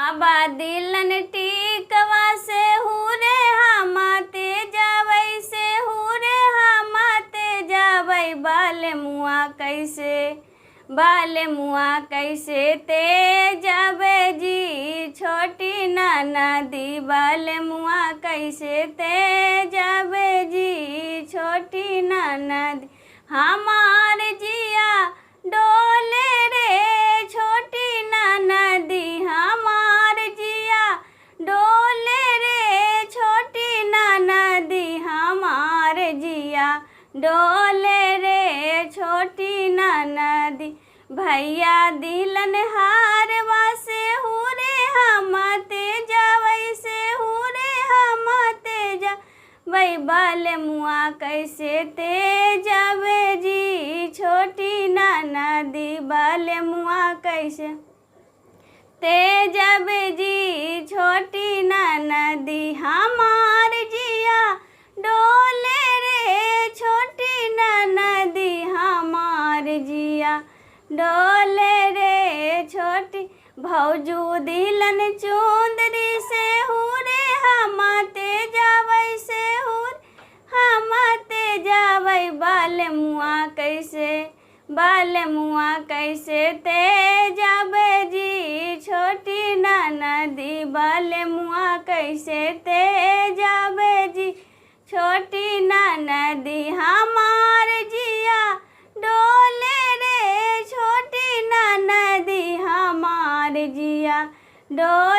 आबा दिलन टिकवा से हुरे हमाते जावै से हुरे हमाते जावै बाले मुआ कैसे ते जावे जी छोटी नदी बाले मुआ कैसे ते जावे जी छोटी नदी हमार जिया डोले रे छोटी नदी हमार जिया डोले रे छोटी नदी हमार जिया डोले रे छोटी नदी भैया दिलन हारवा से हुरे हमते जावै से हुरे हमते जावै बाले मुआ कैसे ते जावे जी छोटी नदी बाले मुआ कैसे ते जावे जी छोटी नदी हमार जिया डोले रे छोटी नदी हमार जिया डोले रे छोटी भौजू दिलन चुंदरी से हुरे हमते जावै से हुरे हमते जावै बाले मुआ कैसे ते जावे जी छोटी नदी बाले मुआ कैसे ते जावे जी छोटी नदी हमार जिया डोले रे छोटी नदी हमार जिया डोले